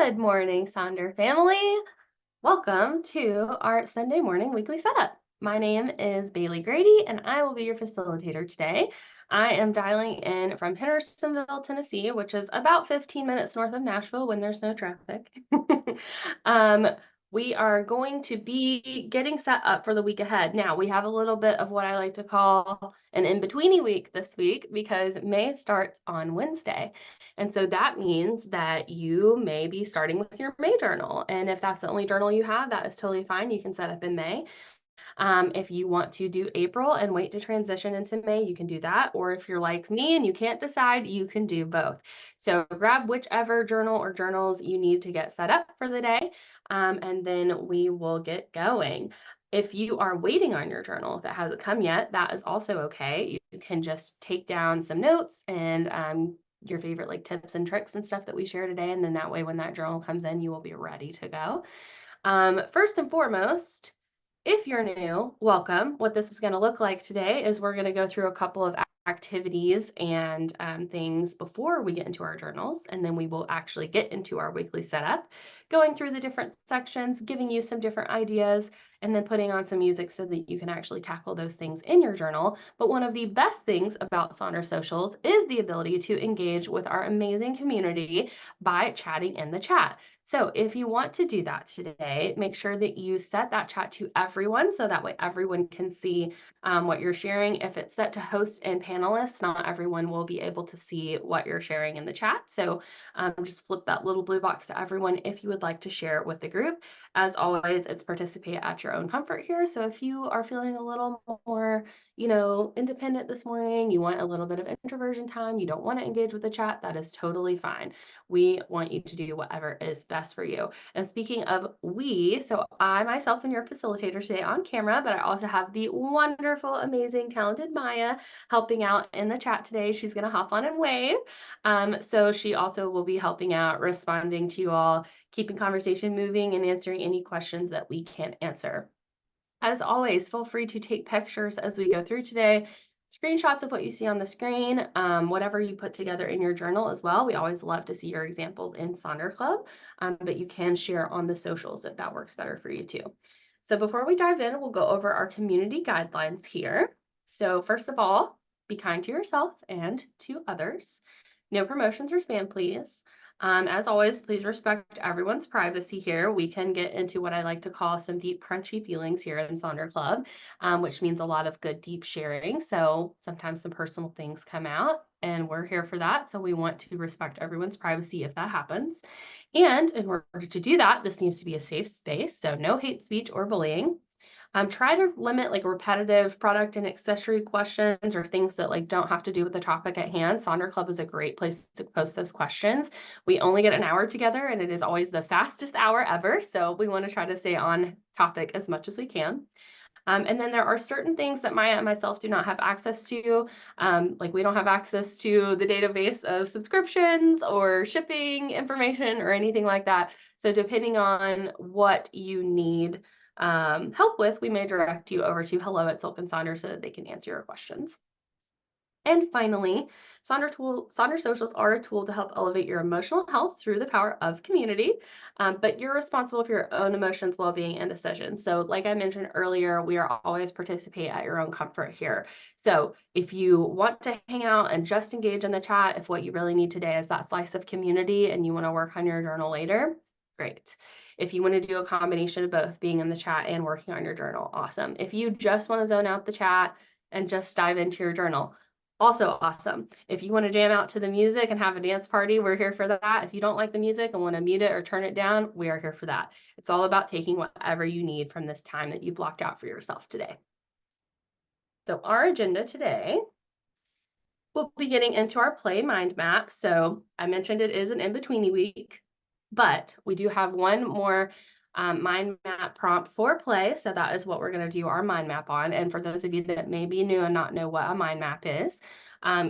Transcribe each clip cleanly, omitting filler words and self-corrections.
Good morning, Sonder family. Welcome to our Sunday morning weekly setup. My name is Bailey Grady, and I will be your facilitator today. I am dialing in from Hendersonville, Tennessee, which is about 15 minutes north of Nashville when there's no traffic. um, we are going to be getting set up for the week ahead. Now, we have a little bit of what I like to call an in-betweeny week this week because May starts on Wednesday. And so that means that you may be starting with your May journal. And if that's the only journal you have, that is totally fine. You can set up in May. If you want to do April and wait to transition into May, you can do that. Or if you're like me and you can't decide, you can do both. So grab whichever journal or journals you need to get set up for the day, and then we will get going. If you are waiting on your journal, if it hasn't come yet, that is also okay. You can just take down some notes and your favorite like tips and tricks and stuff that we share today. And then that way, when that journal comes in, you will be ready to go. First and foremost, if you're new, welcome. What this is going to look like today is we're going to go through a couple of activities and things before we get into our journals, and then we will actually get into our weekly setup, going through the different sections, giving you some different ideas, and then putting on some music so that you can actually tackle those things in your journal. But one of the best things about Sonder Socials is the ability to engage with our amazing community by chatting in the chat. So if you want to do that today, make sure that you set that chat to everyone so that way everyone can see what you're sharing. If it's set to hosts and panelists, not everyone will be able to see what you're sharing in the chat. So just flip that little blue box to everyone if you would like to share with the group. As always, it's participate at your own comfort here. So if you are feeling a little more, independent this morning, you want a little bit of introversion time, you don't want to engage with the chat, that is totally fine. We want you to do whatever is best for you. And speaking of we, so I myself am your facilitator today on camera, but I also have the wonderful, amazing, talented Maya helping out in the chat today. She's going to hop on and wave. So she also will be helping out, responding to you all, keeping conversation moving, and answering any questions that we can't answer. As always, feel free to take pictures as we go through today, screenshots of what you see on the screen, whatever you put together in your journal as well. We always love to see your examples in Sonder Club, but you can share on the socials if that works better for you too. So before we dive in, we'll go over our community guidelines here. So first of all, be kind to yourself and to others. No promotions or spam, please. As always, please respect everyone's privacy here. We can get into what I like to call some deep, crunchy feelings here in Sonder Club, which means a lot of good, deep sharing. So sometimes some personal things come out, and we're here for that. So we want to respect everyone's privacy if that happens. And in order to do that, this needs to be a safe space. So no hate speech or bullying. Try to limit like repetitive product and accessory questions or things that like don't have to do with the topic at hand. Sonder Club is a great place to post those questions. We only get an hour together and it is always the fastest hour ever. So we want to try to stay on topic as much as we can. And then there are certain things that Maya and myself do not have access to. Like we don't have access to the database of subscriptions or shipping information or anything like that. So depending on what you need help with, we may direct you over to hello@Silk&Sonder so that they can answer your questions. And finally, Sonder Socials are a tool to help elevate your emotional health through the power of community, but you're responsible for your own emotions, well-being, and decisions. So like I mentioned earlier, we are always participate at your own comfort here. So if you want to hang out and just engage in the chat, if what you really need today is that slice of community and you want to work on your journal later, great. If you want to do a combination of both, being in the chat and working on your journal, awesome. If you just want to zone out the chat and just dive into your journal, also awesome. If you want to jam out to the music and have a dance party, we're here for that. If you don't like the music and want to mute it or turn it down, we are here for that. It's all about taking whatever you need from this time that you blocked out for yourself today. So our agenda today, we'll be getting into our play mind map. So I mentioned it is an in-betweeny week, but we do have one more mind map prompt for play. So that is what we're going to do our mind map on. And for those of you that may be new and not know what a mind map is,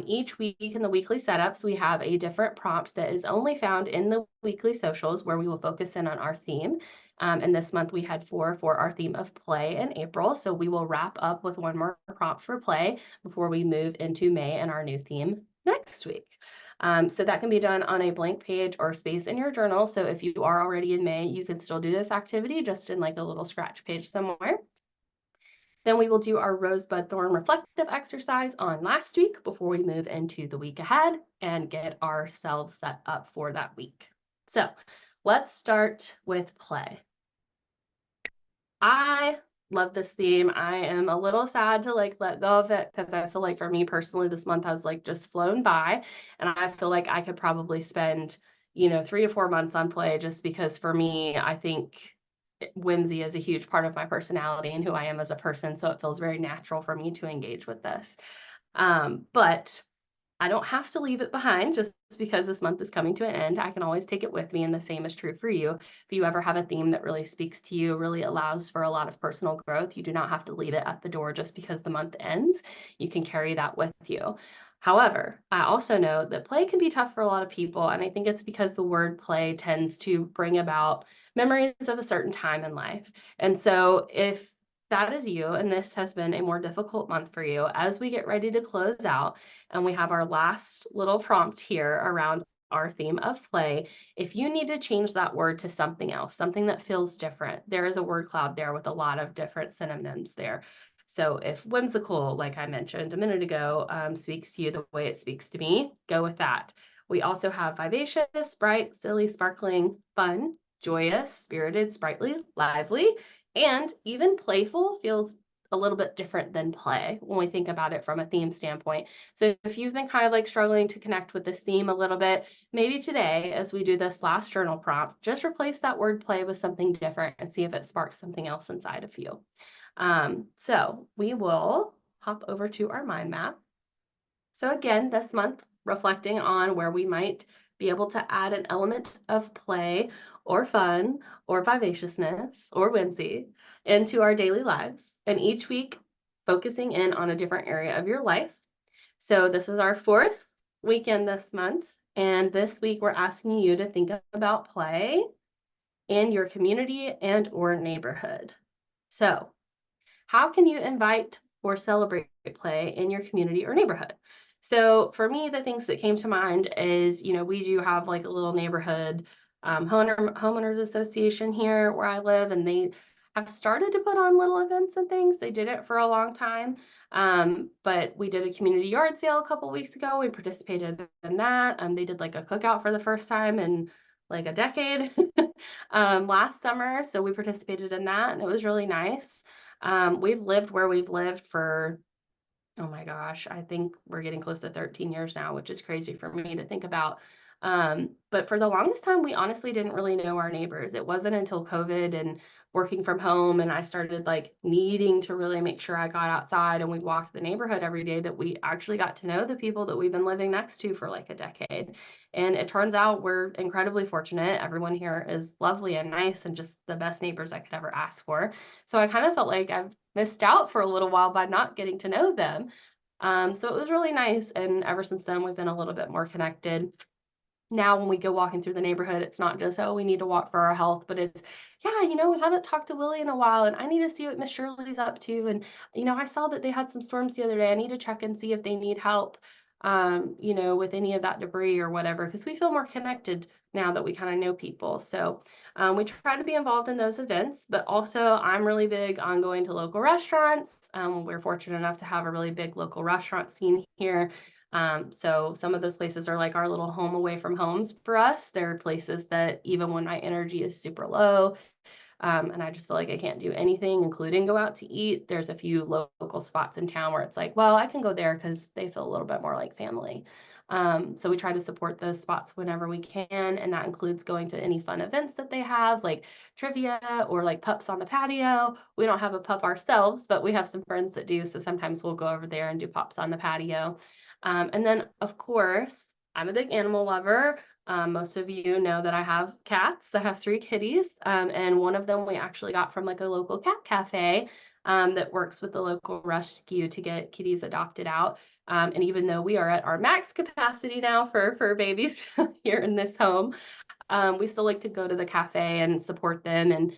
each week in the weekly setups, we have a different prompt that is only found in the weekly socials where we will focus in on our theme. And this month we had 4 for our theme of play in April. So we will wrap up with one more prompt for play before we move into May and our new theme next week. So that can be done on a blank page or space in your journal. So if you are already in May, you can still do this activity just in like a little scratch page somewhere. Then we will do our rosebud thorn reflective exercise on last week before we move into the week ahead and get ourselves set up for that week. So let's start with play. I love this theme. I am a little sad to like let go of it because I feel like for me personally, this month has like just flown by, and I feel like I could probably spend, 3 to 4 months on play just because for me, I think whimsy is a huge part of my personality and who I am as a person. So it feels very natural for me to engage with this. But I don't have to leave it behind just because this month is coming to an end. I can always take it with me, and the same is true for you. If you ever have a theme that really speaks to you, really allows for a lot of personal growth, you do not have to leave it at the door just because the month ends. You can carry that with you. However, I also know that play can be tough for a lot of people, and I think it's because the word play tends to bring about memories of a certain time in life. And so if that is you, and this has been a more difficult month for you, as we get ready to close out, and we have our last little prompt here around our theme of play. If you need to change that word to something else, something that feels different, there is a word cloud there with a lot of different synonyms there. So if whimsical, like I mentioned a minute ago, speaks to you the way it speaks to me, go with that. We also have vivacious, bright, silly, sparkling, fun, joyous, spirited, sprightly, lively, and even playful feels a little bit different than play when we think about it from a theme standpoint. So if you've been kind of like struggling to connect with this theme a little bit, maybe today, as we do this last journal prompt, just replace that word play with something different and see if it sparks something else inside of you. So we will hop over to our mind map. So again, this month, reflecting on where we might be able to add an element of play or fun or vivaciousness or whimsy into our daily lives. And each week, focusing in on a different area of your life. So this is our fourth weekend this month. And this week, we're asking you to think about play in your community and or neighborhood. So how can you invite or celebrate play in your community or neighborhood? So for me, the things that came to mind is, we do have like a little neighborhood homeowners association here where I live, and they have started to put on little events and things. They did it for a long time. But we did a community yard sale a couple weeks ago. We participated in that. They did like a cookout for the first time in like a decade last summer. So we participated in that, and it was really nice. We've lived where we've lived for, oh my gosh, I think we're getting close to 13 years now, which is crazy for me to think about. But for the longest time, we honestly didn't really know our neighbors. It wasn't until COVID and working from home and I started like needing to really make sure I got outside and we walked the neighborhood every day that we actually got to know the people that we've been living next to for like a decade. And it turns out we're incredibly fortunate. Everyone here is lovely and nice and just the best neighbors I could ever ask for. So I kind of felt like I've missed out for a little while by not getting to know them. So it was really nice. And ever since then, we've been a little bit more connected. Now, when we go walking through the neighborhood, it's not just, oh, we need to walk for our health, but it's, yeah, we haven't talked to Willie in a while, and I need to see what Miss Shirley's up to. And, I saw that they had some storms the other day. I need to check and see if they need help, with any of that debris or whatever, because we feel more connected now that we kind of know people. So we try to be involved in those events, but also I'm really big on going to local restaurants. We're fortunate enough to have a really big local restaurant scene here. So some of those places are like our little home away from homes for us. They're places that even when my energy is super low, and I just feel like I can't do anything, including go out to eat, there's a few local spots in town where it's like, well, I can go there because they feel a little bit more like family. So we try to support those spots whenever we can, and that includes going to any fun events that they have, like trivia or like pups on the patio. We don't have a pup ourselves, but we have some friends that do, so sometimes we'll go over there and do pups on the patio. And then, of course, I'm a big animal lover. Most of you know that I have cats. I have 3 kitties, and one of them we actually got from like a local cat cafe that works with the local rescue to get kitties adopted out. And even though we are at our max capacity now for babies here in this home, we still like to go to the cafe and support them and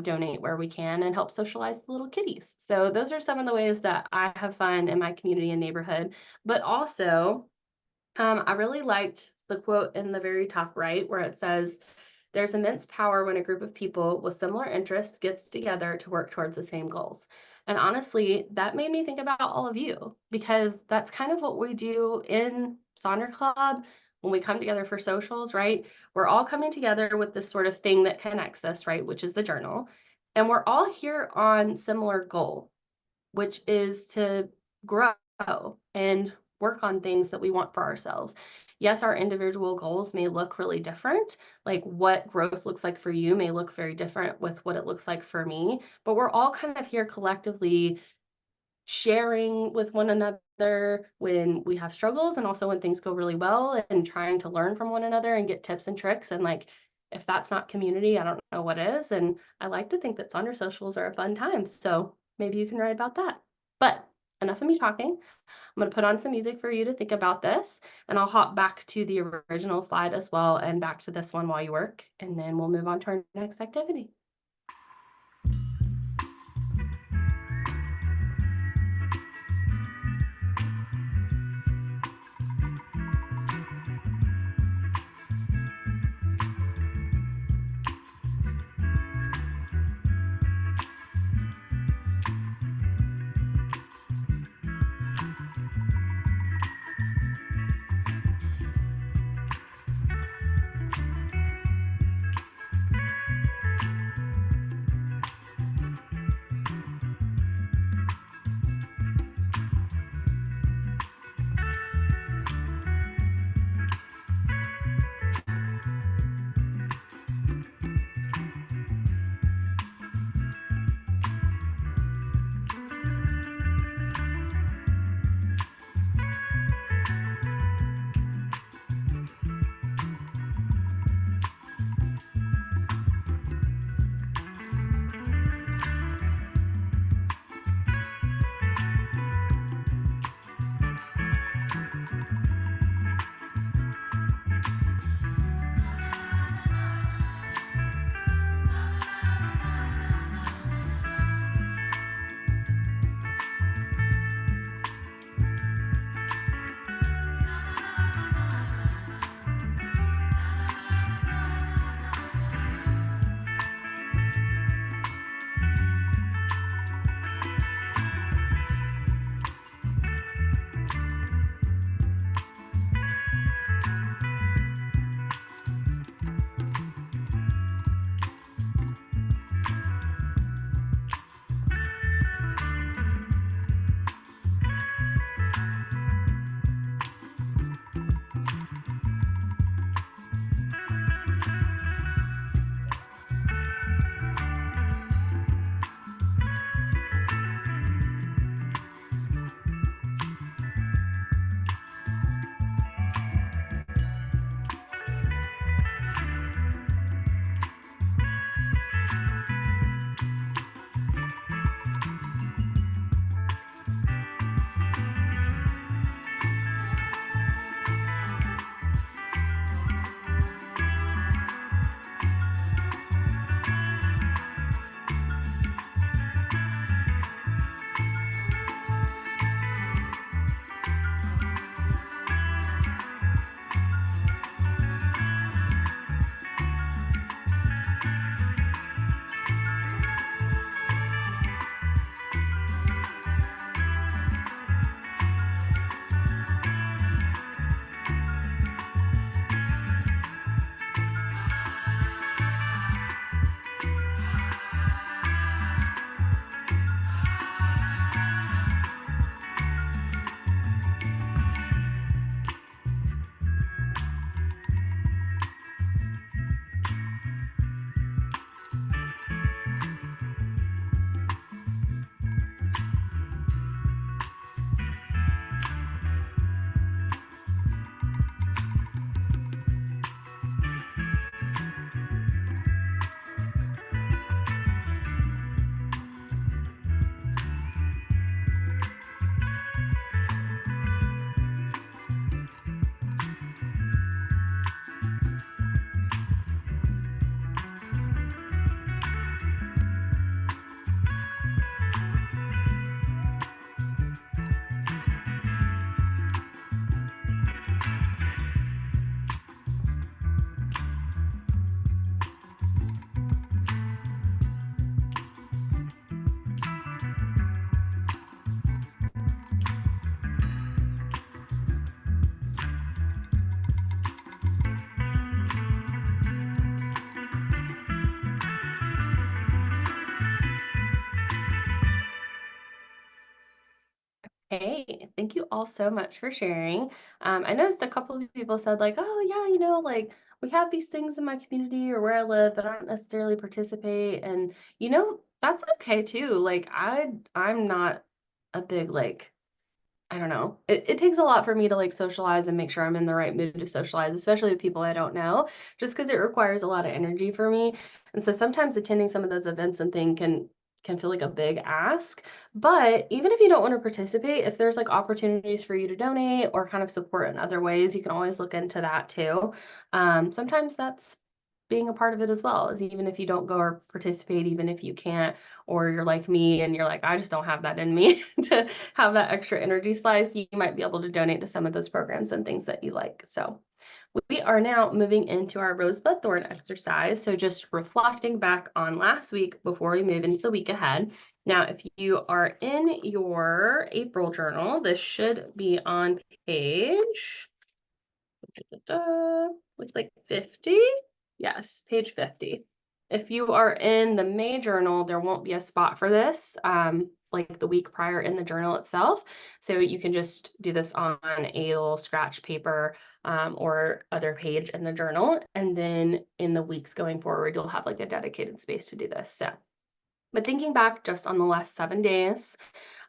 donate where we can and help socialize the little kitties. So those are some of the ways that I have fun in my community and neighborhood. But also, I really liked the quote in the very top right where it says, "There's immense power when a group of people with similar interests gets together to work towards the same goals." And honestly, that made me think about all of you because that's kind of what we do in Sonder Club when we come together for socials, right? We're all coming together with this sort of thing that connects us, right? Which is the journal. And we're all here on similar goal, which is to grow and work on things that we want for ourselves. Yes, our individual goals may look really different. Like what growth looks like for you may look very different with what it looks like for me, but we're all kind of here collectively sharing with one another when we have struggles and also when things go really well and trying to learn from one another and get tips and tricks. And like, if that's not community, I don't know what is. And I like to think that Sonder socials are a fun time. So maybe you can write about that. But enough of me talking. I'm going to put on some music for you to think about this, and I'll hop back to the original slide as well and back to this one while you work, and then we'll move on to our next activity. Hey, thank you all so much for sharing. I noticed a couple of people said like, "Oh yeah, like we have these things in my community or where I live, but I don't necessarily participate." And that's okay too. Like I'm not a big like I don't know. It takes a lot for me to like socialize and make sure I'm in the right mood to socialize, especially with people I don't know, just because it requires a lot of energy for me. And so sometimes attending some of those events and thing can feel like a big ask. But even if you don't want to participate, if there's like opportunities for you to donate or kind of support in other ways, you can always look into that too. Sometimes that's being a part of it as well, is even if you don't go or participate, even if you can't, or you're like me and you're like, I just don't have that in me to have that extra energy slice, you might be able to donate to some of those programs and things that you like. So we are now moving into our rosebud thorn exercise. So just reflecting back on last week before we move into the week ahead. Now, if you are in your April journal, this should be on page looks like 50. Yes, page 50. If you are in the May journal, there won't be a spot for this, like the week prior in the journal itself. So you can just do this on a little scratch paper or other page in the journal. And then in the weeks going forward, you'll have like a dedicated space to do this. So, but thinking back just on the last 7 days,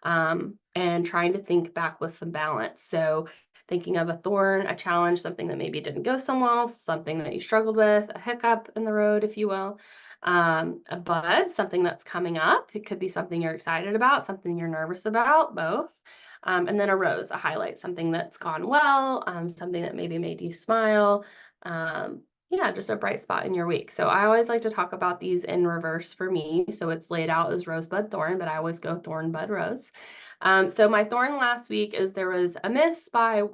and trying to think back with some balance. So thinking of a thorn, a challenge, something that maybe didn't go so well, something that you struggled with, a hiccup in the road, if you will, a bud, something that's coming up. It could be something you're excited about, something you're nervous about, both. And then a rose, a highlight, something that's gone well, something that maybe made you smile. Yeah, just a bright spot in your week. So I always like to talk about these in reverse for me. So it's laid out as rosebud thorn, but I always go thorn bud rose. So my thorn last week is there was a miss by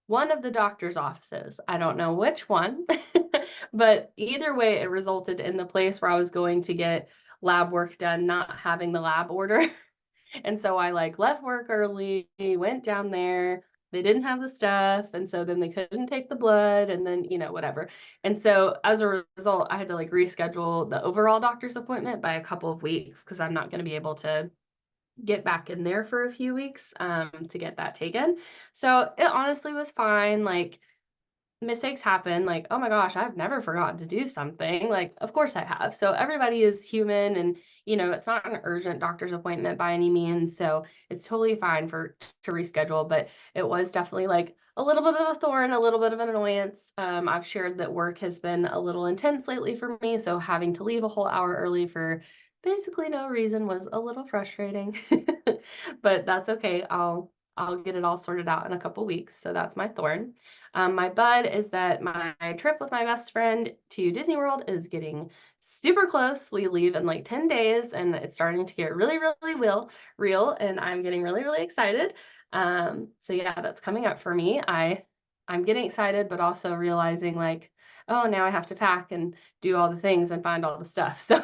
one of the doctor's offices. I don't know which one, but either way, it resulted in the place where I was going to get lab work done, not having the lab order. And so I like left work early, went down there. They didn't have the stuff. And so then they couldn't take the blood and then, whatever. And so as a result, I had to like reschedule the overall doctor's appointment by a couple of weeks because I'm not going to be able to get back in there for a few weeks to get that taken. So it honestly was fine. Like mistakes happen, like, oh my gosh, I've never forgotten to do something. Like, of course I have. So everybody is human and it's not an urgent doctor's appointment by any means. So it's totally fine to reschedule, but it was definitely like a little bit of a thorn, a little bit of an annoyance. I've shared that work has been a little intense lately for me. So having to leave a whole hour early for basically no reason was a little frustrating, but that's okay. I'll get it all sorted out in a couple weeks. So that's my thorn. My bud is that my trip with my best friend to Disney World is getting super close. We leave in like 10 days and it's starting to get really, really real and I'm getting really, really excited. So yeah, that's coming up for me. I'm getting excited, but also realizing like, oh, now I have to pack and do all the things and find all the stuff. So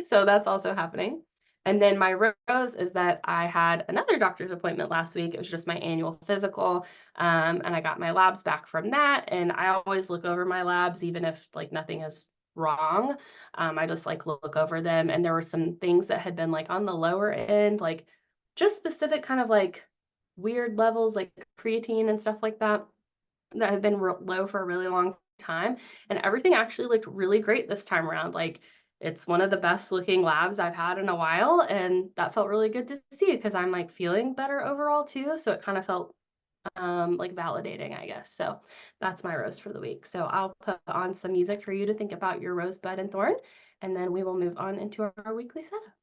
so that's also happening. And then my rose is that I had another doctor's appointment last week. It was just my annual physical. And I got my labs back from that. And I always look over my labs, even if like nothing is wrong. I just like look over them. And there were some things that had been like on the lower end, like just specific kind of like weird levels, like creatine and stuff like that, that had been low for a really long time. And everything actually looked really great this time around. Like it's one of the best looking labs I've had in a while. And that felt really good to see because I'm like feeling better overall too. So it kind of felt like validating, I guess. So that's my rose for the week. So I'll put on some music for you to think about your rosebud and thorn, and then we will move on into our weekly setup.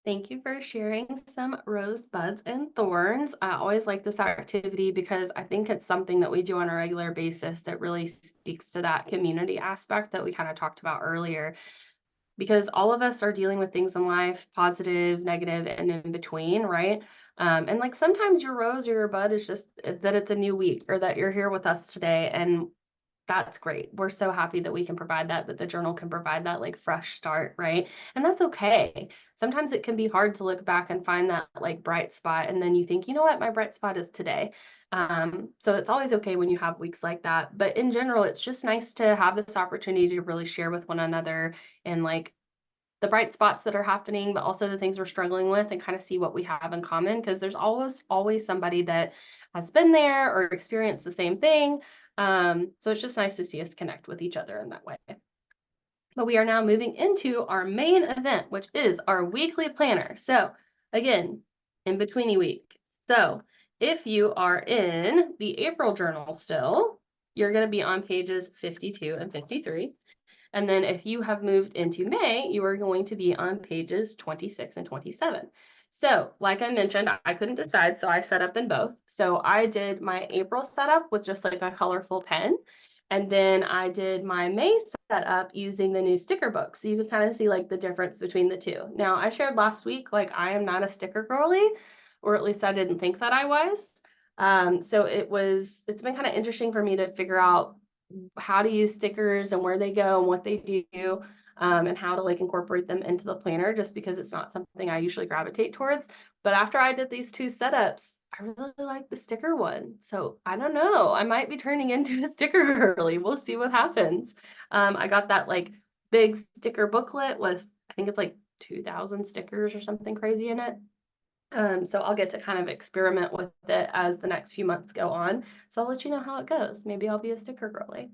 Thank you for sharing some rosebuds and thorns. I always like this activity because I think it's something that we do on a regular basis that really speaks to that community aspect that we kind of talked about earlier. Because all of us are dealing with things in life, positive, negative, and in between, right? And like sometimes your rose or your bud is just that it's a new week or that you're here with us today. And that's great. We're so happy that we can provide that, that the journal can provide that like fresh start, right? And that's okay. Sometimes it can be hard to look back and find that like bright spot. And then you think, you know what, my bright spot is today. So it's always okay when you have weeks like that. But in general, it's just nice to have this opportunity to really share with one another and like the bright spots that are happening, but also the things we're struggling with and kind of see what we have in common because there's always somebody that has been there or experienced the same thing. So it's just nice to see us connect with each other in that way. But we are now moving into our main event, which is our weekly planner. So again, in betweeny week. So if you are in the April journal still, you're going to be on pages 52 and 53. And then if you have moved into May, you are going to be on pages 26 and 27. So like I mentioned, I couldn't decide, so I set up in both. So I did my April setup with just like a colorful pen. And then I did my May setup using the new sticker book. So you can kind of see like the difference between the two. Now I shared last week, like I am not a sticker girly, or at least I didn't think that I was. So it's been kind of interesting for me to figure out how to use stickers and where they go and what they do, and how to like incorporate them into the planner just because it's not something I usually gravitate towards. But after I did these two setups, I really like the sticker one. So I don't know, I might be turning into a sticker girly. We'll see what happens. I got that like big sticker booklet with, I think it's like 2,000 stickers or something crazy in it. So I'll get to kind of experiment with it as the next few months go on. So I'll let you know how it goes. Maybe I'll be a sticker girly.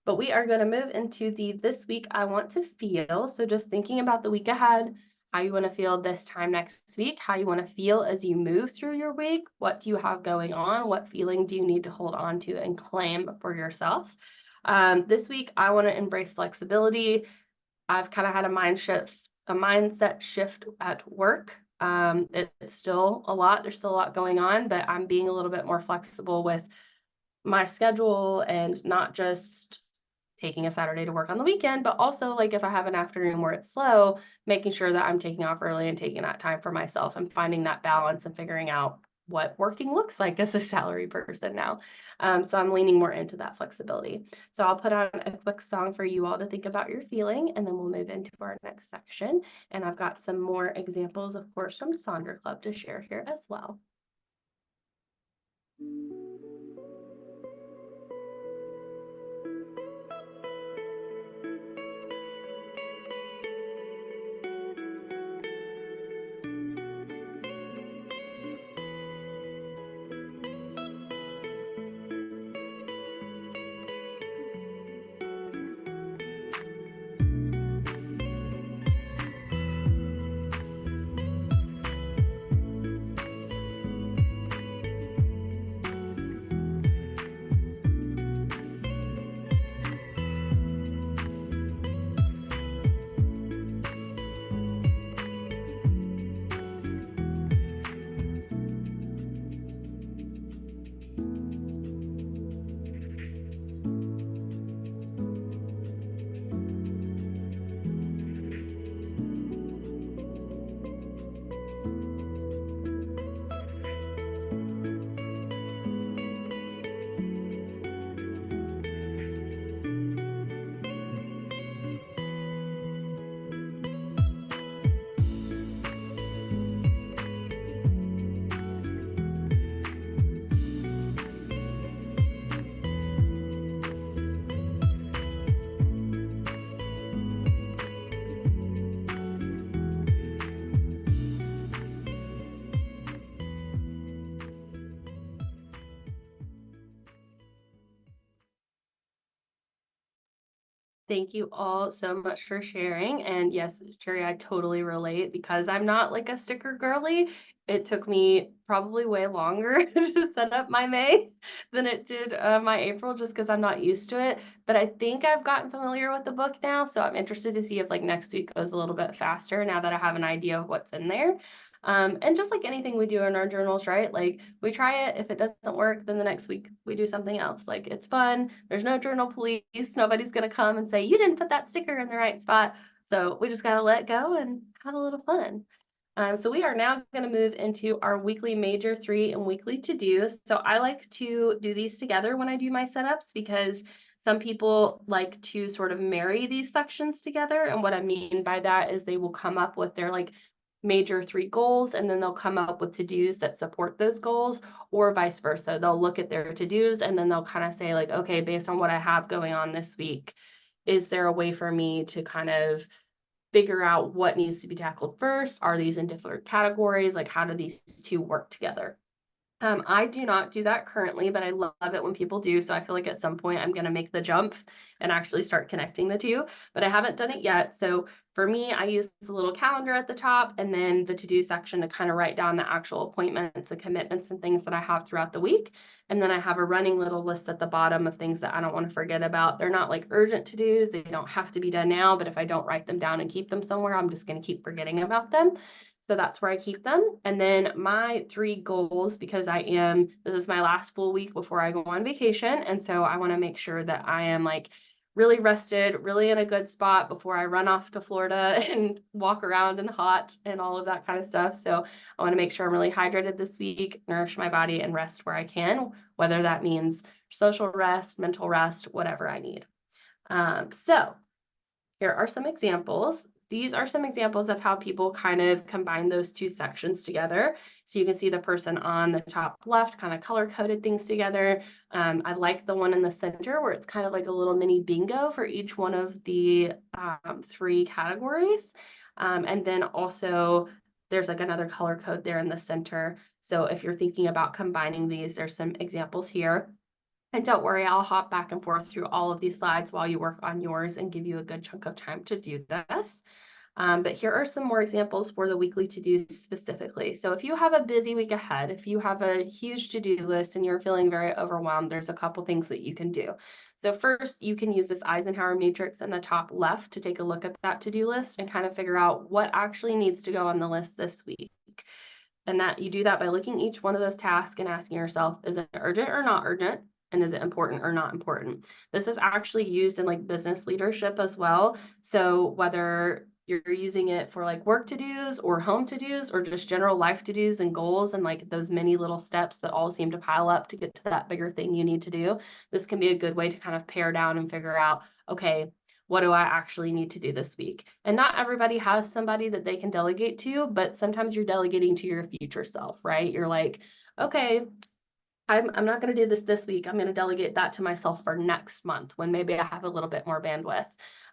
But we are going to move into the this week I want to feel. So just thinking about the week ahead, how you want to feel this time next week, how you want to feel as you move through your week. What do you have going on? What feeling do you need to hold on to and claim for yourself? This week, I want to embrace flexibility. I've kind of had a mindset shift at work. It's still a lot. There's still a lot going on, but I'm being a little bit more flexible with my schedule and not just taking a Saturday to work on the weekend, but also like if I have an afternoon where it's slow, making sure that I'm taking off early and taking that time for myself and finding that balance and figuring out what working looks like as a salary person now. So I'm leaning more into that flexibility. So I'll put on a quick song for you all to think about your feeling, and then we'll move into our next section. And I've got some more examples, of course, from Sonder Club to share here as well. Thank you all so much for sharing. And yes, Cherry, I totally relate because I'm not like a sticker girly. it took me probably way longer to set up my May than it did my April, just because I'm not used to it. But I think I've gotten familiar with the book now, so I'm interested to see if like next week goes a little bit faster now that I have an idea of what's in there. And just like anything we do in our journals, right? Like we try it. If it doesn't work, then the next week we do something else. Like it's fun. There's no journal police. Nobody's going to come and say, you didn't put that sticker in the right spot. So we just got to let go and have a little fun. So we are now going to move into our weekly major 3 and weekly to-dos. So I like to do these together when I do my setups because some people like to sort of marry these sections together. And what I mean by that is they will come up with their like major 3 goals, and then they'll come up with to-dos that support those goals, or vice versa. They'll look at their to-dos and then they'll kind of say like, okay, based on what I have going on this week, is there a way for me to kind of figure out what needs to be tackled first? Are these in different categories? Like, how do these two work together? I do not do that currently, but I love it when people do. So I feel like at some point I'm going to make the jump and actually start connecting the two, but I haven't done it yet. So for me, I use a little calendar at the top and then the to-do section to kind of write down the actual appointments and commitments and things that I have throughout the week. And then I have a running little list at the bottom of things that I don't want to forget about. They're not like urgent to-dos. They don't have to be done now, but if I don't write them down and keep them somewhere, I'm just going to keep forgetting about them. So that's where I keep them. And then my 3 goals, because this is my last full week before I go on vacation. And so I want to make sure that I am like really rested, really in a good spot before I run off to Florida and walk around in the hot and all of that kind of stuff. So I want to make sure I'm really hydrated this week, nourish my body, and rest where I can, whether that means social rest, mental rest, whatever I need. So here are some examples. These are some examples of how people kind of combine those 2 sections together. So you can see the person on the top left kind of color-coded things together. I like the one in the center where it's kind of like a little mini bingo for each one of the 3 categories. And then also there's like another color code there in the center. So if you're thinking about combining these, there's some examples here. And don't worry, I'll hop back and forth through all of these slides while you work on yours and give you a good chunk of time to do this. But here are some more examples for the weekly to-do specifically. So if you have a busy week ahead, if you have a huge to-do list and you're feeling very overwhelmed, there's a couple things that you can do. So first, you can use this Eisenhower matrix in the top left to take a look at that to-do list and kind of figure out what actually needs to go on the list this week. And that you do that by looking each one of those tasks and asking yourself, is it urgent or not urgent? And is it important or not important? This is actually used in like business leadership as well. So whether you're using it for like work to-dos or home to-dos or just general life to-dos and goals and like those many little steps that all seem to pile up to get to that bigger thing you need to do, this can be a good way to kind of pare down and figure out, okay, what do I actually need to do this week? And not everybody has somebody that they can delegate to, but sometimes you're delegating to your future self, right? You're like, okay, I'm not going to do this week. I'm going to delegate that to myself for next month when maybe I have a little bit more bandwidth.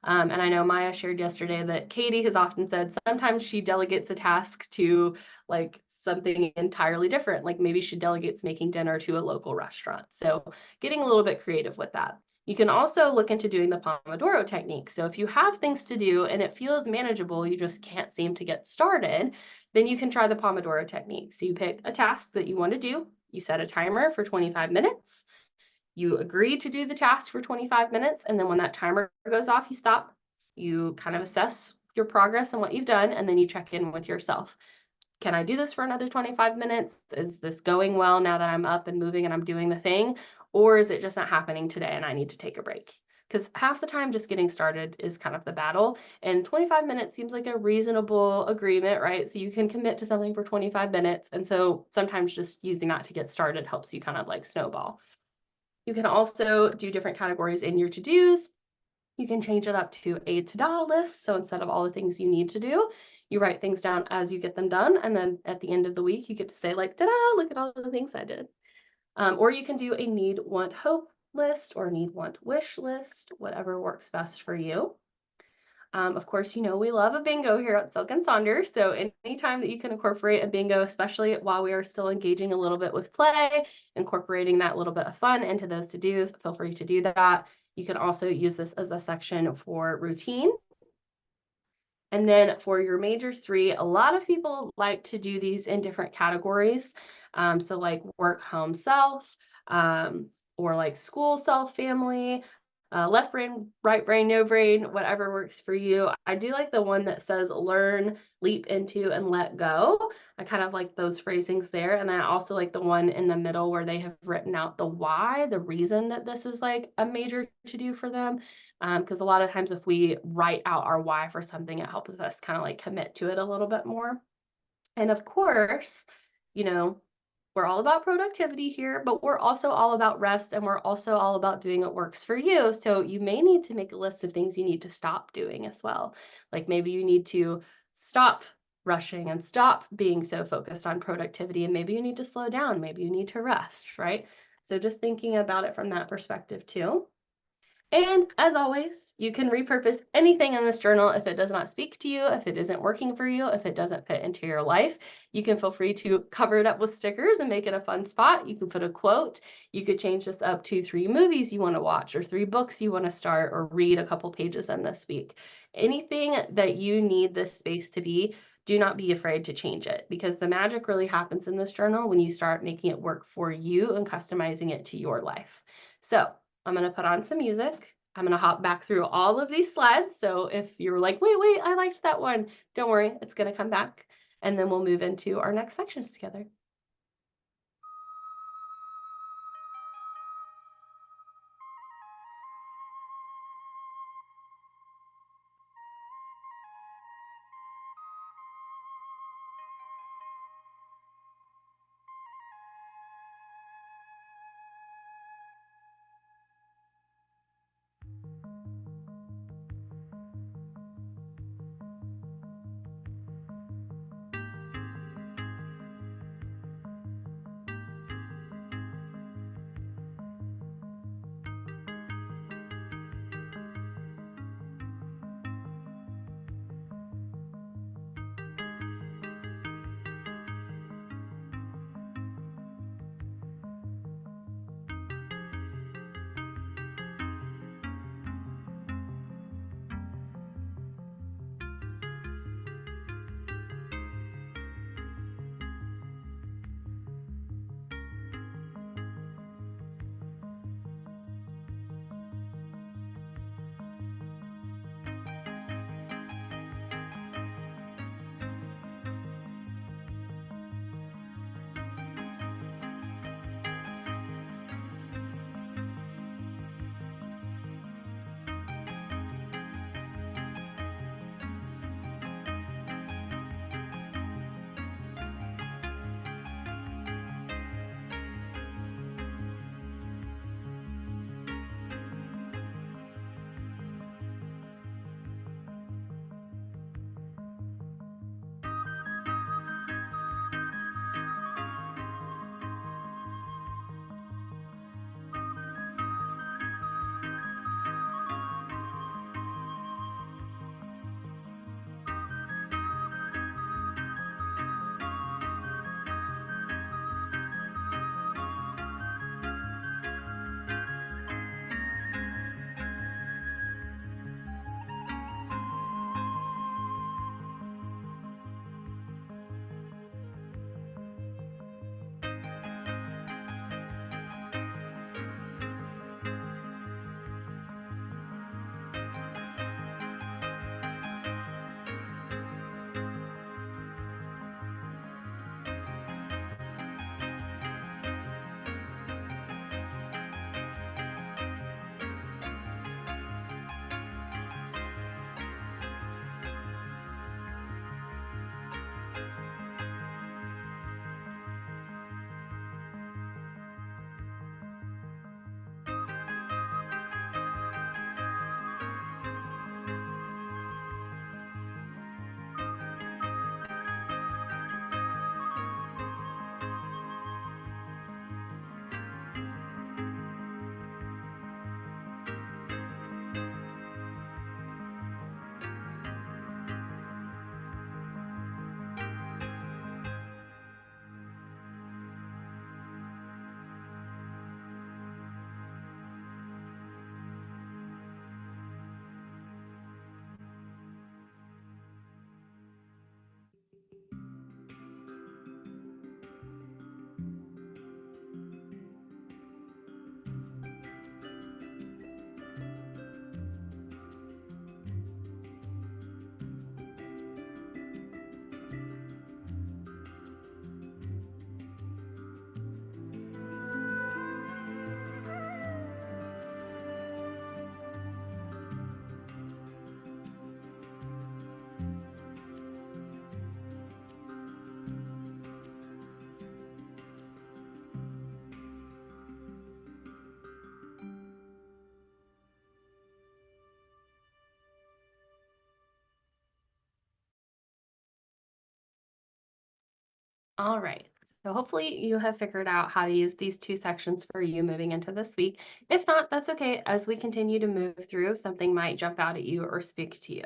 And I know Maya shared yesterday that Katie has often said sometimes she delegates a task to like something entirely different. Like maybe she delegates making dinner to a local restaurant. So getting a little bit creative with that. You can also look into doing the Pomodoro technique. So if you have things to do and it feels manageable, you just can't seem to get started, then you can try the Pomodoro technique. So you pick a task that you want to do. You set a timer for 25 minutes. You agree to do the task for 25 minutes. And then when that timer goes off, you stop. You kind of assess your progress and what you've done. And then you check in with yourself. Can I do this for another 25 minutes? Is this going well now that I'm up and moving and I'm doing the thing? Or is it just not happening today and I need to take a break? Because half the time just getting started is kind of the battle. And 25 minutes seems like a reasonable agreement, right? So you can commit to something for 25 minutes. And so sometimes just using that to get started helps you kind of like snowball. You can also do different categories in your to-dos. You can change it up to a to-do list. So instead of all the things you need to do, you write things down as you get them done. And then at the end of the week, you get to say like, ta-da, look at all the things I did. Or you can do a need, want, hope list or need, want, wish list, whatever works best for you. Of course, you know, we love a bingo here at Silk and Sonder. So anytime that you can incorporate a bingo, especially while we are still engaging a little bit with play, incorporating that little bit of fun into those to-dos, feel free to do that. You can also use this as a section for routine. And then for your major three, a lot of people like to do these in different categories. So like work, home, self, um, or like school, self, family, left brain, right brain, no brain, whatever works for you. I do like the one that says learn, leap into, and let go. I kind of like those phrasings there. And I also like the one in the middle where they have written out the why, the reason that this is like a major to do for them. Because a lot of times if we write out our why for something, it helps us kind of like commit to it a little bit more. And of course, you know, we're all about productivity here, but we're also all about rest and we're also all about doing what works for you. So you may need to make a list of things you need to stop doing as well. Like maybe you need to stop rushing and stop being so focused on productivity, and maybe you need to slow down, maybe you need to rest, right? So just thinking about it from that perspective too. And as always, you can repurpose anything in this journal if it does not speak to you, if it isn't working for you, if it doesn't fit into your life. You can feel free to cover it up with stickers and make it a fun spot. You can put a quote. You could change this up to 3 movies you want to watch or 3 books you want to start or read a couple pages in this week. Anything that you need this space to be, do not be afraid to change it, because the magic really happens in this journal when you start making it work for you and customizing it to your life. So I'm going to put on some music. I'm going to hop back through all of these slides. So if you're like, wait, I liked that one, don't worry, it's going to come back. And then we'll move into our next sections together. All right. So hopefully you have figured out how to use these two sections for you moving into this week. If not, that's okay. As we continue to move through, something might jump out at you or speak to you.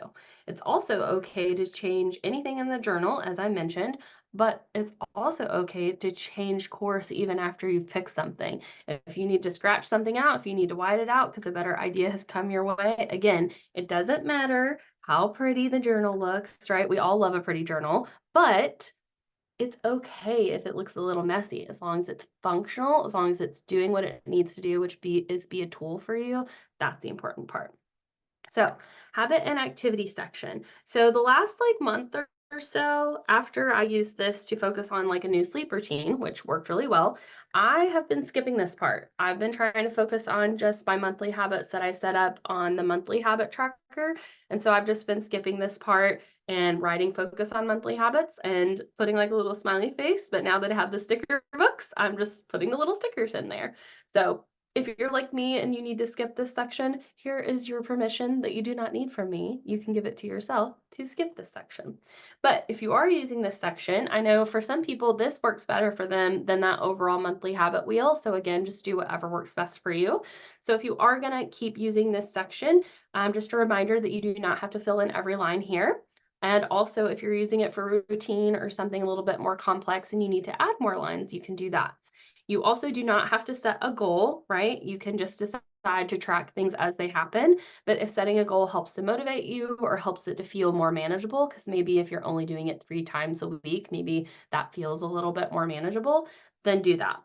It's also okay to change anything in the journal, as I mentioned, but it's also okay to change course even after you've picked something. If you need to scratch something out, if you need to white it out because a better idea has come your way, again, it doesn't matter how pretty the journal looks, right? We all love a pretty journal, but it's okay if it looks a little messy as long as it's functional, as long as it's doing what it needs to do, which be a tool for you. That's the important part. So, habit and activity section. So, the last like month or so after I used this to focus on like a new sleep routine, which worked really well, I have been skipping this part. I've been trying to focus on just my monthly habits that I set up on the monthly habit tracker. And so I've just been skipping this part and writing focus on monthly habits and putting like a little smiley face. But now that I have the sticker books, I'm just putting the little stickers in there. So if you're like me and you need to skip this section, here is your permission that you do not need from me. You can give it to yourself to skip this section. But if you are using this section, I know for some people this works better for them than that overall monthly habit wheel. So again, just do whatever works best for you. So if you are going to keep using this section, just a reminder that you do not have to fill in every line here. And also, if you're using it for routine or something a little bit more complex and you need to add more lines, you can do that. You also do not have to set a goal, right? You can just decide to track things as they happen. But if setting a goal helps to motivate you or helps it to feel more manageable, because maybe if you're only doing it 3 times a week, maybe that feels a little bit more manageable, then do that.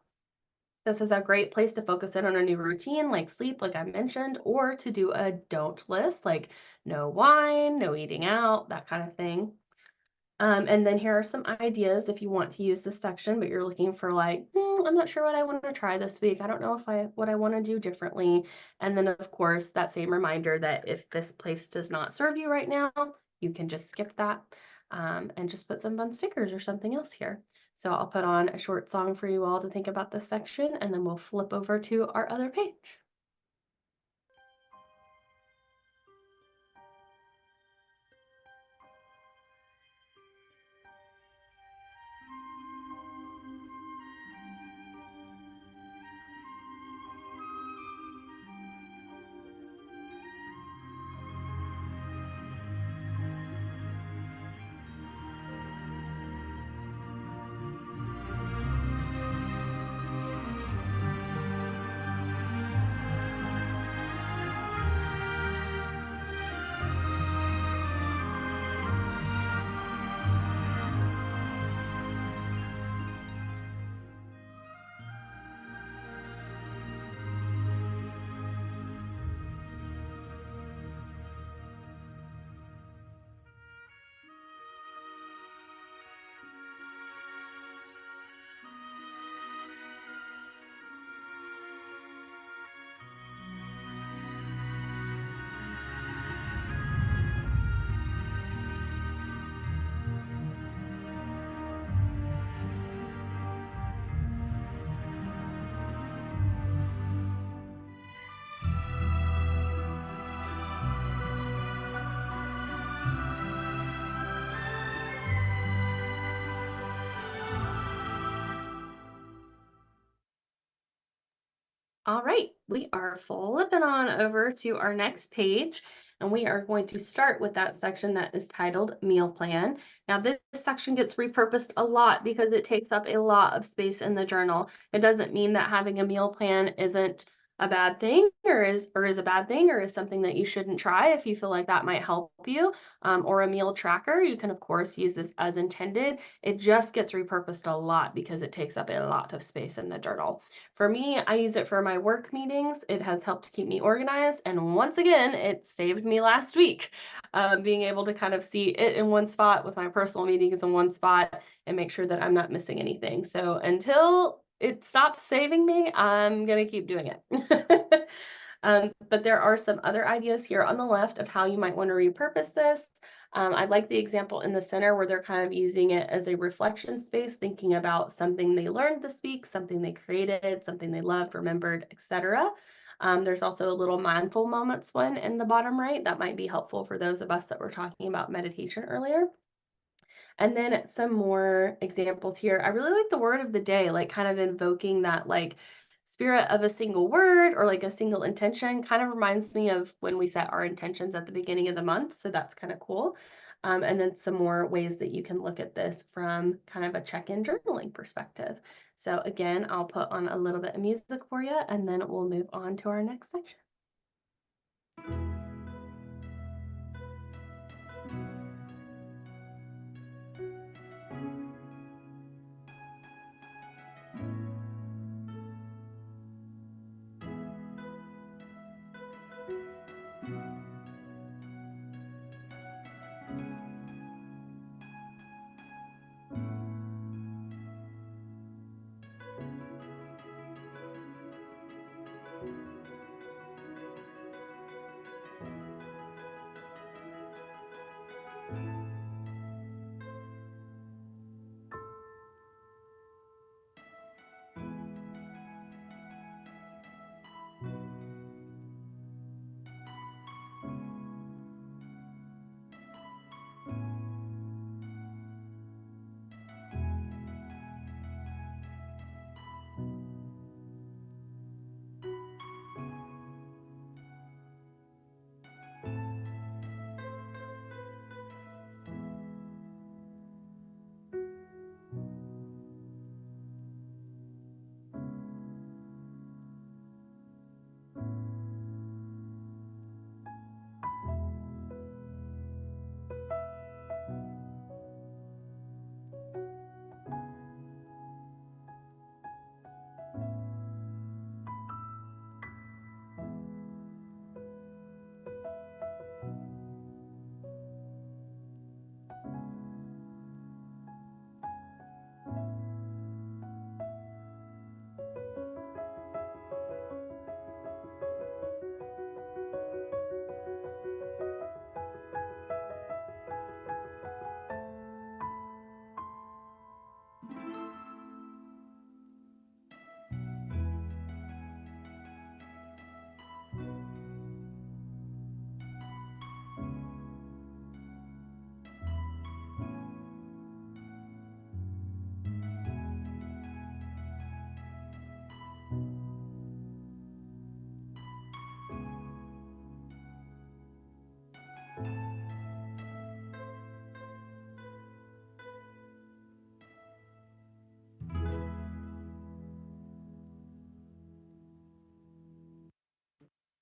This is a great place to focus in on a new routine like sleep, like I mentioned, or to do a don't list like no wine, no eating out, that kind of thing. And then here are some ideas if you want to use this section, but you're looking for like, I'm not sure what I want to try this week. I don't know if what I want to do differently. And then of course, that same reminder that if this place does not serve you right now, you can just skip that and just put some fun stickers or something else here. So I'll put on a short song for you all to think about this section, and then we'll flip over to our other page. All right, we are flipping on over to our next page, and we are going to start with that section that is titled Meal Plan. Now, this section gets repurposed a lot because it takes up a lot of space in the journal. It doesn't mean that having a meal plan isn't a bad thing or is a bad thing or is something that you shouldn't try if you feel like that might help you, or a meal tracker. You can, of course, use this as intended. It just gets repurposed a lot because it takes up a lot of space in the journal. For me, I use it for my work meetings. It has helped keep me organized. And once again, it saved me last week, being able to kind of see it in one spot with my personal meetings in one spot and make sure that I'm not missing anything. So until it stops saving me, I'm going to keep doing it. But there are some other ideas here on the left of how you might want to repurpose this. I like the example in the center where they're kind of using it as a reflection space, thinking about something they learned this week, something they created, something they loved, remembered, etc. There's also a little mindful moments one in the bottom right that might be helpful for those of us that were talking about meditation earlier. And then some more examples here. I really like the word of the day, like kind of invoking that like spirit of a single word or like a single intention. Kind of reminds me of when we set our intentions at the beginning of the month. So that's kind of cool. And then some more ways that you can look at this from kind of a check-in journaling perspective. So again, I'll put on a little bit of music for you, and then we'll move on to our next section.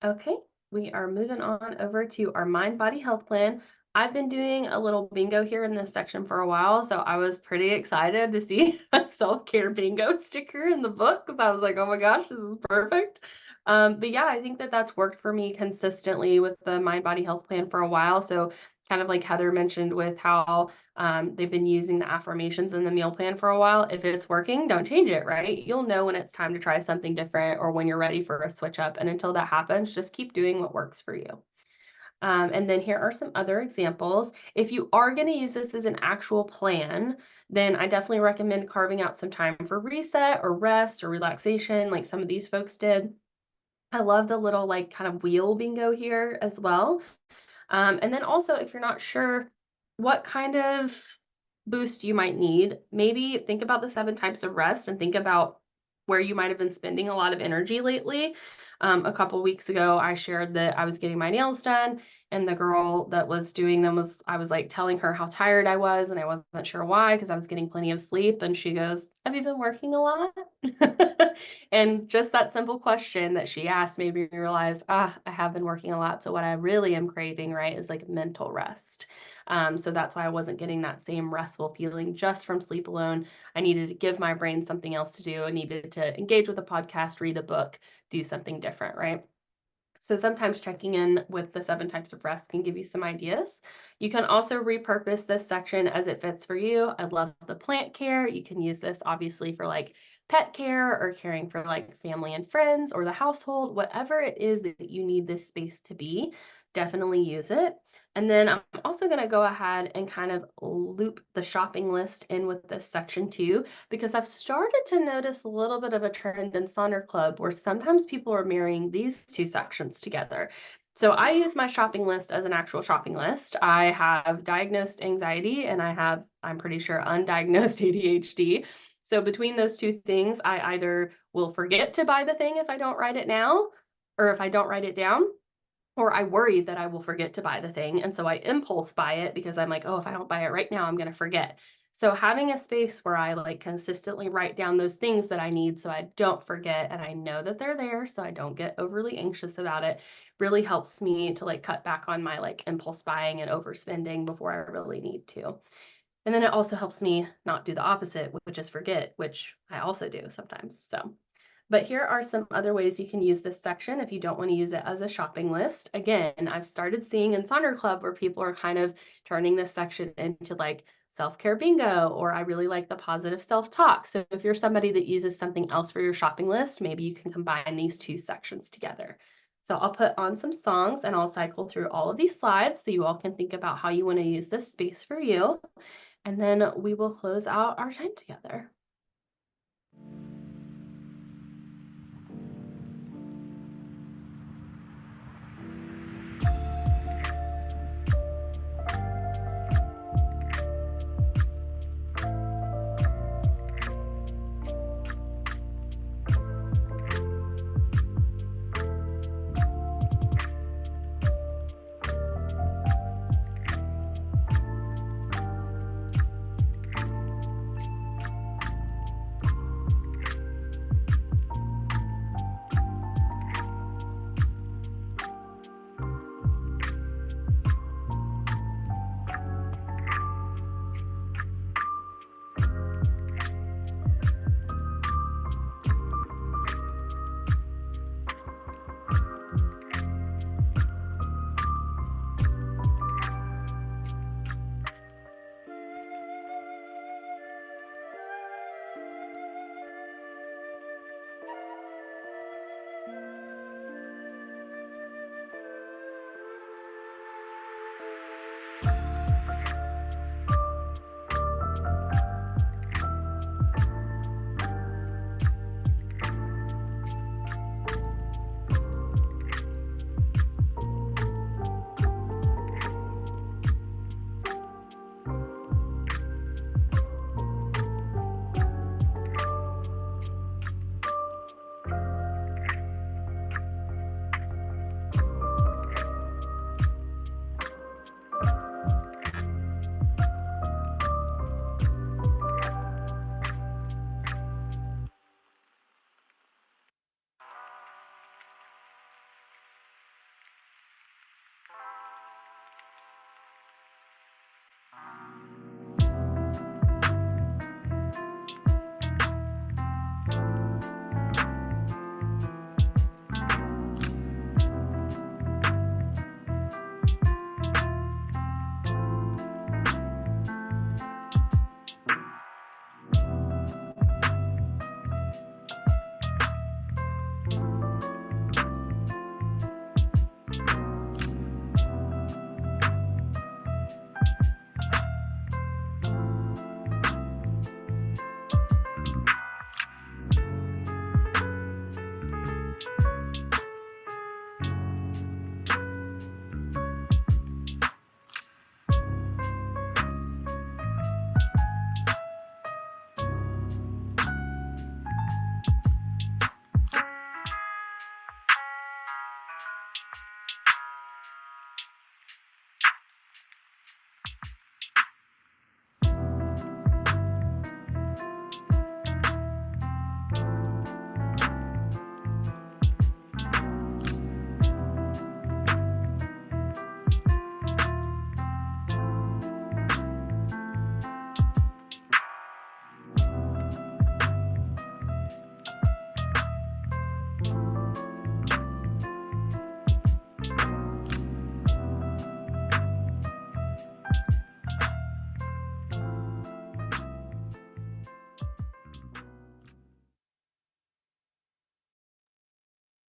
Okay, we are moving on over to our mind body health plan. I've been doing a little bingo here in this section for a while, so I was pretty excited to see a self-care bingo sticker in the book because I was like, oh my gosh, this is perfect. But yeah, I think that that's worked for me consistently with the mind body health plan for a while. So kind of like Heather mentioned with how they've been using the affirmations in the meal plan for a while. If it's working, don't change it, right? You'll know when it's time to try something different or when you're ready for a switch up. And until that happens, just keep doing what works for you. And then here are some other examples. If you are going to use this as an actual plan, then I definitely recommend carving out some time for reset or rest or relaxation, like some of these folks did. I love the little like kind of wheel bingo here as well. And then also, if you're not sure what kind of boost you might need, maybe think about the 7 types of rest and think about where you might have been spending a lot of energy lately. A couple weeks ago, I shared that I was getting my nails done, and the girl that was doing them I was like telling her how tired I was, and I wasn't sure why because I was getting plenty of sleep. And she goes, "Have you been working a lot?" And just that simple question that she asked made me realize, I have been working a lot. So what I really am craving, right, is like mental rest. So that's why I wasn't getting that same restful feeling just from sleep alone. I needed to give my brain something else to do. I needed to engage with a podcast, read a book, do something different, right? So sometimes checking in with the 7 types of rest can give you some ideas. You can also repurpose this section as it fits for you. I love the plant care. You can use this obviously for like pet care or caring for like family and friends or the household, whatever it is that you need this space to be, definitely use it. And then I'm also going to go ahead and kind of loop the shopping list in with this section too, because I've started to notice a little bit of a trend in Sonder Club where sometimes people are marrying these two sections together. So I use my shopping list as an actual shopping list. I have diagnosed anxiety and I'm pretty sure, undiagnosed ADHD. So between those two things, I either will forget to buy the thing if I don't write it now, or if I don't write it down, or I worry that I will forget to buy the thing, and so I impulse buy it because I'm like, "Oh, if I don't buy it right now, I'm gonna forget." So having a space where I, like, consistently write down those things that I need so I don't forget and I know that they're there so I don't get overly anxious about it, really helps me to, like, cut back on my, like, impulse buying and overspending before I really need to. And then it also helps me not do the opposite, which is forget, which I also do sometimes. So, but here are some other ways you can use this section if you don't want to use it as a shopping list. Again, I've started seeing in Sonder Club where people are kind of turning this section into like self-care bingo, or I really like the positive self-talk. So if you're somebody that uses something else for your shopping list, maybe you can combine these two sections together. So I'll put on some songs and I'll cycle through all of these slides so you all can think about how you want to use this space for you. And then we will close out our time together.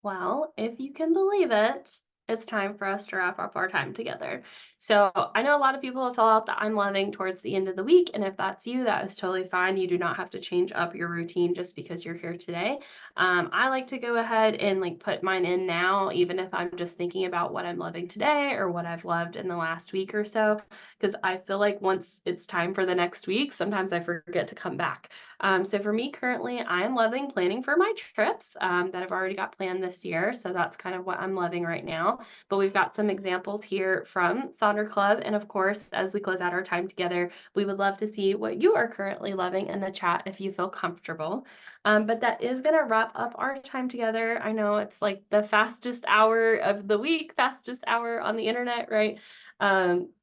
Well, if you can believe it, it's time for us to wrap up our time together. So I know a lot of people have filled out the I'm loving towards the end of the week. And if that's you, that is totally fine. You do not have to change up your routine just because you're here today. I like to go ahead and like put mine in now, even if I'm just thinking about what I'm loving today or what I've loved in the last week or so, because I feel like once it's time for the next week, sometimes I forget to come back. So for me currently, I am loving planning for my trips that I've already got planned this year. So that's kind of what I'm loving right now. But we've got some examples here from Sonder Club. And of course, as we close out our time together, we would love to see what you are currently loving in the chat if you feel comfortable. But that is going to wrap up our time together. I know it's like the fastest hour of the week, fastest hour on the internet, right?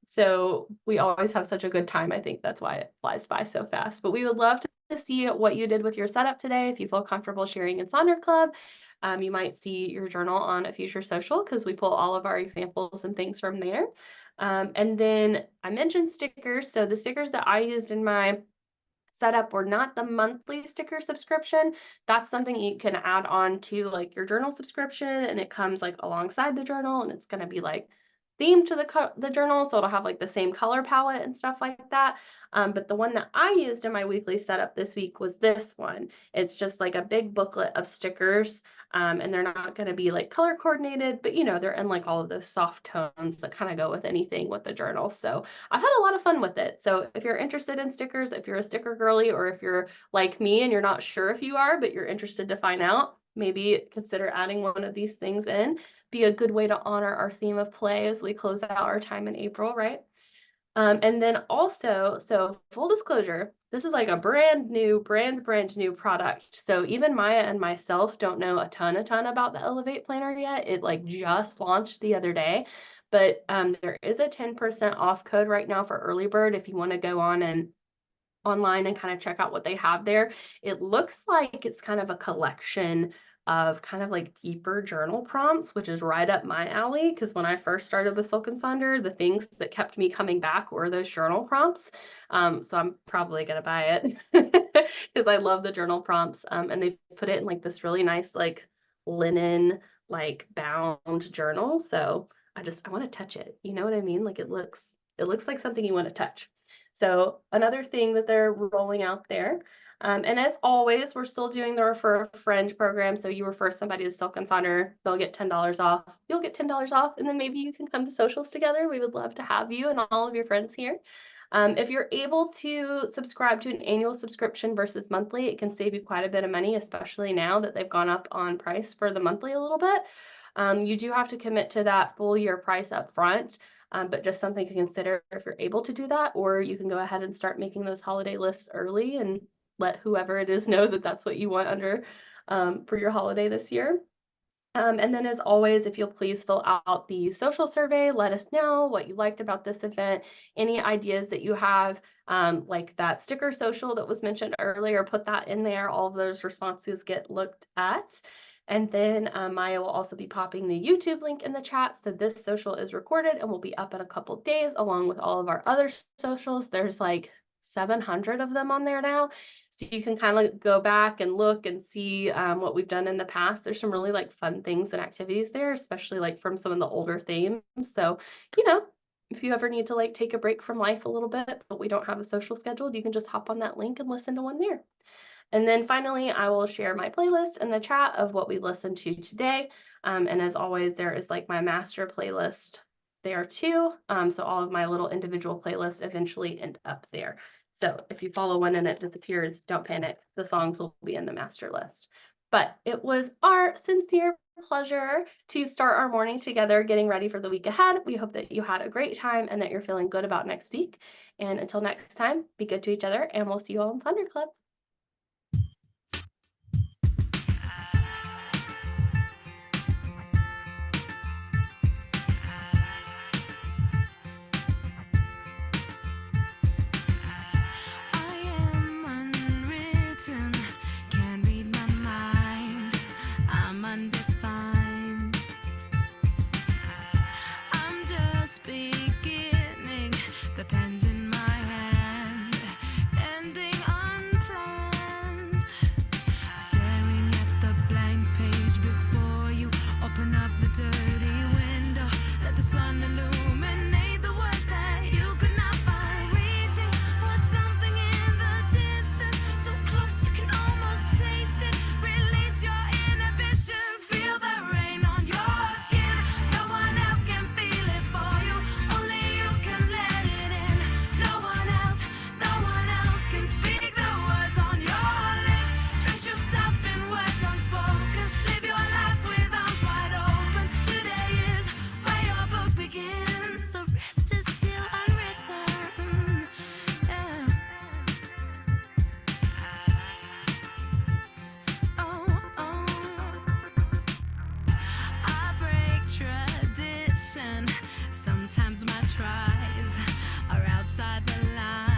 So we always have such a good time. I think that's why it flies by so fast. But we would love to see what you did with your setup today. If you feel comfortable sharing in Sonder Club, you might see your journal on a future social because we pull all of our examples and things from there. And then I mentioned stickers. So the stickers that I used in my setup were not the monthly sticker subscription. That's something you can add on to like your journal subscription, and it comes like alongside the journal, and it's going to be like themed to the journal, so it'll have like the same color palette and stuff like that. But the one that I used in my weekly setup this week was this one. It's just like a big booklet of stickers, and they're not going to be like color coordinated, but you know, they're in like all of those soft tones that kind of go with anything with the journal. So I've had a lot of fun with it. So if you're interested in stickers, if you're a sticker girly, or if you're like me and you're not sure if you are, but you're interested to find out, maybe consider adding one of these things in. Be a good way to honor our theme of play as we close out our time in April, right? And then also, so full disclosure, this is like a brand new product. So even Maya and myself don't know a ton about the Elevate Planner yet. It like just launched the other day, but there is a 10% off code right now for early bird if you want to go on and online and kind of check out what they have there. It looks like it's kind of a collection of kind of like deeper journal prompts, which is right up my alley. Because when I first started with Silk and Sonder, the things that kept me coming back were those journal prompts. So I'm probably gonna buy it because I love the journal prompts. And they've put it in like this really nice like linen like bound journal. So I want to touch it. You know what I mean? Like it looks like something you want to touch. So another thing that they're rolling out there. And as always, we're still doing the Refer a Friend program. So you refer somebody to Silk and Sonder, they'll get $10 off. You'll get $10 off, and then maybe you can come to socials together. We would love to have you and all of your friends here. If you're able to subscribe to an annual subscription versus monthly, it can save you quite a bit of money, especially now that they've gone up on price for the monthly a little bit. You do have to commit to that full year price up front. But just something to consider if you're able to do that, or you can go ahead and start making those holiday lists early and let whoever it is know that that's what you want under for your holiday this year. And then as always, if you'll please fill out the social survey, let us know what you liked about this event, any ideas that you have, like that sticker social that was mentioned earlier, put that in there. All of those responses get looked at. And then Maya will also be popping the YouTube link in the chat. So this social is recorded and will be up in a couple days along with all of our other socials. There's like 700 of them on there now. So you can kind of go back and look and see what we've done in the past. There's some really like fun things and activities there, especially like from some of the older themes. So, you know, if you ever need to like take a break from life a little bit, but we don't have a social scheduled, you can just hop on that link and listen to one there. And then finally, I will share my playlist in the chat of what we listened to today. And as always, there is like my master playlist there too. So all of my little individual playlists eventually end up there. So if you follow one and it disappears, don't panic. The songs will be in the master list. But it was our sincere pleasure to start our morning together, getting ready for the week ahead. We hope that you had a great time and that you're feeling good about next week. And until next time, be good to each other, and we'll see you all in Thunder Club. Beginning, the pen's in my hand, ending unplanned. eyes are outside the line.